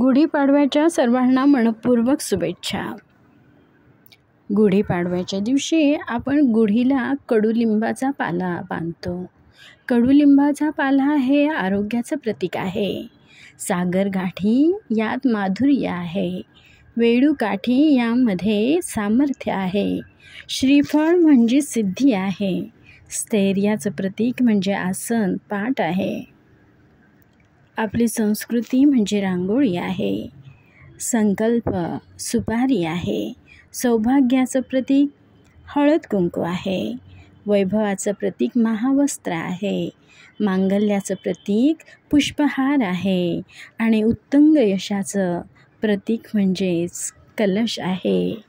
गुढीपाडव्याच्या सर्वांना मनपूर्वक शुभेच्छा. गुढीपाडव्याच्या दिवशी आपण गुढीला कडुलिंबाचा पाला बांधतो. कडुलिंबाचा पाला हे आरोग्याचं प्रतीक आहे. सागरगाठी यात माधुर्य आहे. वेळूकाठी यामध्ये सामर्थ्य आहे. श्रीफळ म्हणजे सिद्धी आहे. स्थैर्याचं प्रतीक म्हणजे आसन पाठ आहे. आपली संस्कृती म्हणजे रांगोळी आहे. संकल्प सुपारी आहे. सौभाग्याचं प्रतीक हळद कुंकू आहे. वैभवाचं प्रतीक महावस्त्र आहे. मांगल्याचं प्रतीक पुष्पहार आहे. आणि उत्तुंग यशाचं प्रतीक म्हणजेच कलश आहे.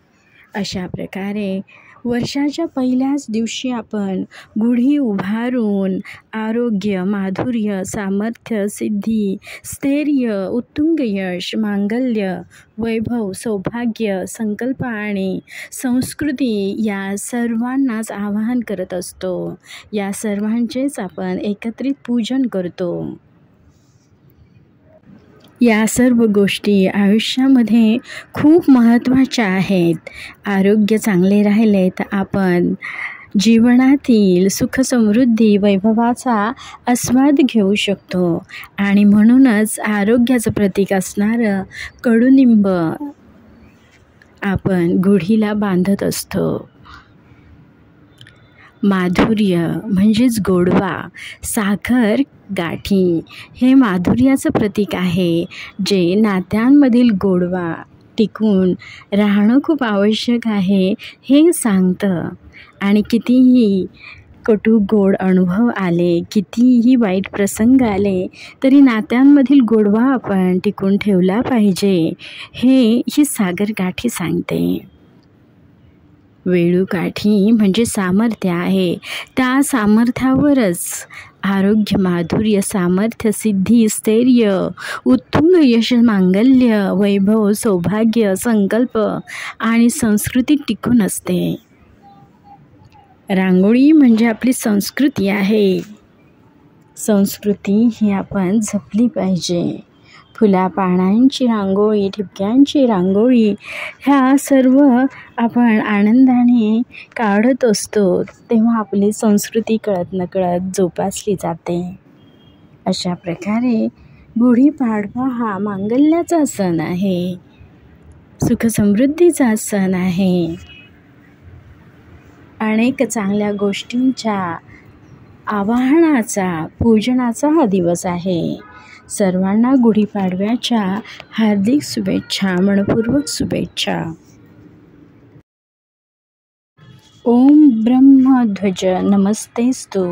अशा प्रकारे वर्षाच्या पहिल्याच दिवशी आपण गुढी उभारून आरोग्य, माधुर्य, सामर्थ्य, सिद्धी, स्थैर्य, उत्तुंग यश, मांगल्य, वैभव, सौभाग्य, संकल्प आणि संस्कृती या सर्वांनाच आवाहन करत असतो. या सर्वांचेच आपण एकत्रित पूजन करतो. या सर्व गोष्टी आयुष्यामध्ये खूप महत्त्वाच्या आहेत. आरोग्य चांगले राहिले तर आपण जीवनातील सुख समृद्धी वैभवाचा आस्वाद घेऊ शकतो. आणि म्हणूनच आरोग्याचं प्रतीक असणारं कडुनिंब आपण गुढीला बांधत असतो. माधुर्य म्हणजेच गोडवा, साखर गाठी हे माधुर्याचं प्रतीक आहे, जे नात्यांमधील गोडवा टिकून राहणं खूप आवश्यक आहे हे सांगतं. आणि कितीही कटू गोड अनुभव आले, कितीही वाईट प्रसंग आले तरी नात्यांमधील गोडवा आपण टिकून ठेवला पाहिजे हे ही सागरगाठी सांगते. वेळूकाठी म्हणजे सामर्थ्य आहे. त्या सामर्थ्यावरच आरोग्य, माधुर्य, सामर्थ्य, सिद्धी, स्थैर्य, उत्तुंग यश, मांगल्य, वैभव, सौभाग्य, संकल्प आणि संस्कृती टिकून असते. रांगोळी म्हणजे आपली संस्कृती आहे. संस्कृती ही आपण जपली पाहिजे. फुलापानांची रांगोळी, ठिपक्यांची रांगोळी ह्या सर्व आपण आनंदाने काढत असतो. तेव्हा आपली संस्कृती कळत नकळत जोपासली जाते. अशा प्रकारे गुढीपाडवा हा मांगल्याचा सण आहे. सुखसमृद्धीचा सण आहे. अनेक चांगल्या गोष्टींच्या आवाहनाचा, पूजनाचा हा दिवस आहे. सर्वांना गुढीपाडव्याच्या हार्दिक शुभेच्छा, मनपूर्वक शुभेच्छा. ओम ब्रह्मध्वज नमस्तेस्तु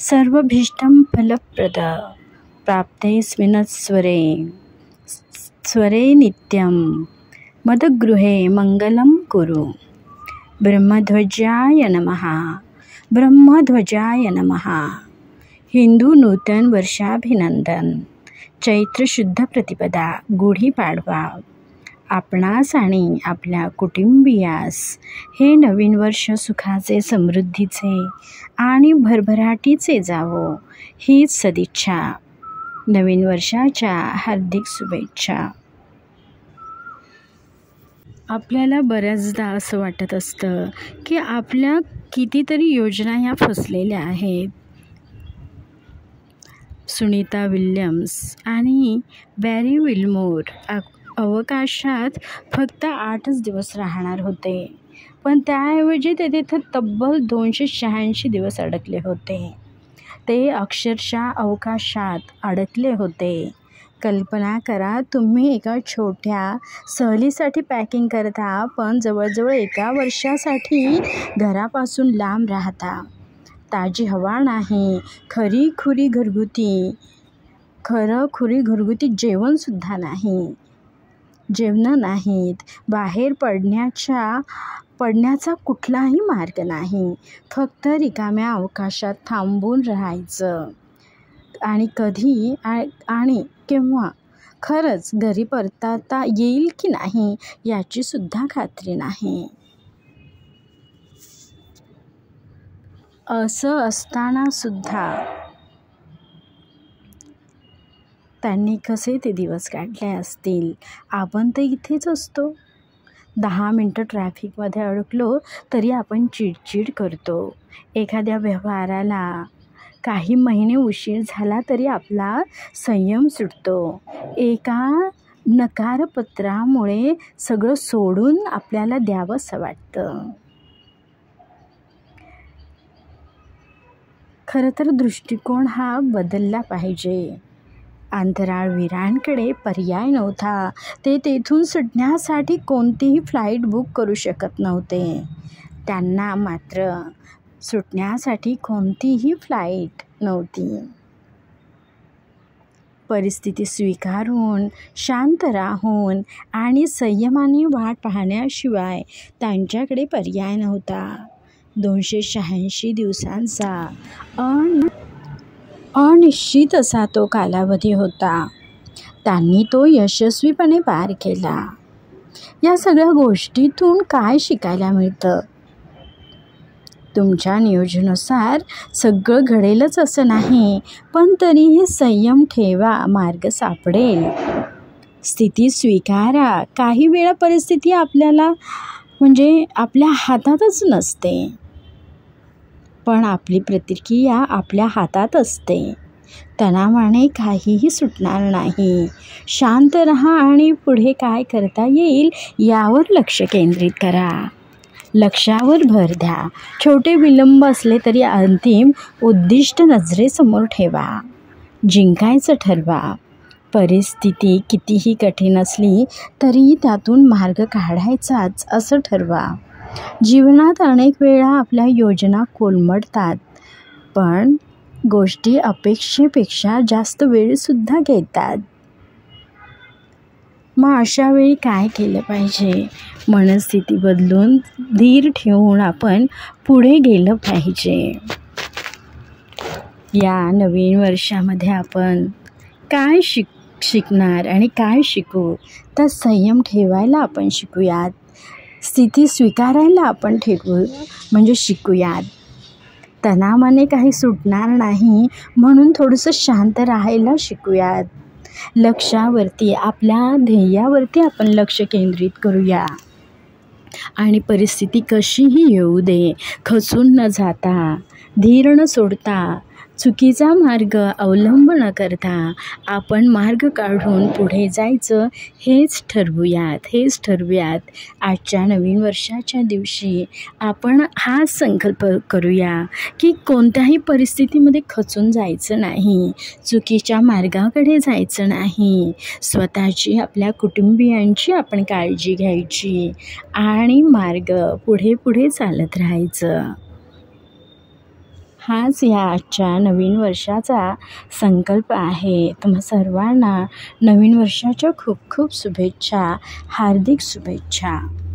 सर्वभीष्टं फलप्रद प्राप्तेस्मिन् स्वरे नित्यं मदगृहे मंगलं कुरु. ब्रह्मध्वजाय नमः. ब्रह्मध्वजाय नमः. हिंदू नूतन वर्षाभिनंदन. चैत्र शुद्ध प्रतिपदा, गुढीपाडवा. आपणास आणि आपल्या कुटुंबियास हे नवीन वर्ष सुखाचे, समृद्धीचे आणि भरभराटीचे जावो हीच सदिच्छा. नवीन वर्षाच्या हार्दिक शुभेच्छा. आपल्याला बऱ्याचदा असं वाटत असतं की आपल्या कितीतरी योजना ह्या फसलेल्या आहेत. सुनीता विल्यम्स आणि बॅरी विल्मोर अवकाशात फक्त 8च दिवस राहणार होते, पण त्याऐवजी ते तिथे तब्बल 286 दिवस अडकले होते. ते अक्षरशः अवकाशात अडकले होते. कल्पना करा, तुम्ही एका छोट्या सहलीसाठी पॅकिंग करता, पण जवळजवळ 1 वर्षासाठी घरापासून लांब राहता. ताजी हवा नाही, खरीखुरी घरगुती जेवणसुद्धा नाही, जेवणं नाहीत, बाहेर पडण्याचा कुठलाही मार्ग नाही. फक्त रिकाम्या अवकाशात थांबून राहायचं. आणि कधी आणि केव्हा खरंच घरी परतता येईल की नाही याची सुद्धा खात्री नाही. असं असताना सुद्धा त्यांनी कसे ते दिवस काढले असतील. आपण तर इथेच असतो. 10 मिनटं ट्रॅफिकमध्ये अडकलो तरी आपण चिडचिड करतो. एखाद्या व्यवहाराला काही महिने उशीर झाला तरी आपला संयम सुटतो. एका नकारपत्रामुळे सगळं सोडून आपल्याला द्यावंसं वाटतं. खरं तर दृष्टिकोन हा बदलला पाहिजे. अंतराळवीरांकडे पर्याय नव्हता. ते तेथून सुटण्यासाठी कोणतीही फ्लाईट बुक करू शकत नव्हते. त्यांना मात्र सुटण्यासाठी कोणतीही फ्लाईट नव्हती. परिस्थिती स्वीकारून, शांत राहून आणि संयमाने वाट पाहण्याशिवाय त्यांच्याकडे पर्याय नव्हता. 286 दिवसांचा अनिश्चित असा तो कालावधी होता. त्यांनी तो यशस्वीपणे पार केला. या सगळ्या गोष्टीतून काय शिकायला मिळतं? तुमच्या नियोजनानुसार सगळं घडेलच असं नाही, पण तरीही संयम ठेवा, मार्ग सापडेल. स्थिती स्वीकारा. काही वेळा परिस्थिती आपल्या हातातच नसते, पण आपली प्रतिक्रिया आपल्या हातात असते. तणावाने काहीही सुटणार नाही. शांत राहा आणि पुढे काय करता येईल यावर लक्ष केंद्रित करा. लक्ष्यावर भर द्या. छोटे विलंब असले तरी अंतिम उद्दिष्ट नजरेसमोर ठेवा. जिंकायचं ठरवा. परिस्थिती कितीही कठीण असली तरी त्यातून मार्ग काढायचाच असं ठरवा. जीवनात अनेक वेळा आपल्या योजना कोलमडतात, पण गोष्टी अपेक्षेपेक्षा जास्त वेळसुद्धा घेतात. मग अशा वेळी काय केलं पाहिजे? मनस्थिती बदलून धीर ठेवून आपण पुढे गेलं पाहिजे. या नवीन वर्षामध्ये आपण काय शिकणार आणि काय शिकू? तर संयम ठेवायला आपण शिकूयात. स्थिती स्वीकारायला आपण शिकूयात. तणावाने काही सुटणार नाही म्हणून थोडंसं शांत राहायला शिकूयात. लक्ष्यावरती, आपल्या ध्येयावरती आपण लक्ष केंद्रित करूया. आणि परिस्थिती कशीही येऊ दे, खचून न जाता, धीर न सोडता, चुकीचा मार्ग अवलंब न करता आपण मार्ग काढून पुढे जायचं हेच ठरवूयात. आजच्या नवीन वर्षाच्या दिवशी आपण हा संकल्प करूया की कोणत्याही परिस्थितीमध्ये खचून जायचं नाही, चुकीच्या मार्गाकडे जायचं नाही. स्वतःची, आपल्या कुटुंबियांची आपण काळजी घ्यायची आणि मार्ग पुढे चालत राहायचं. हाच या आजच्या नवीन वर्षाचा संकल्प आहे. तुम्हा सर्वांना नवीन वर्षाच्या खूप खूप शुभेच्छा, हार्दिक शुभेच्छा.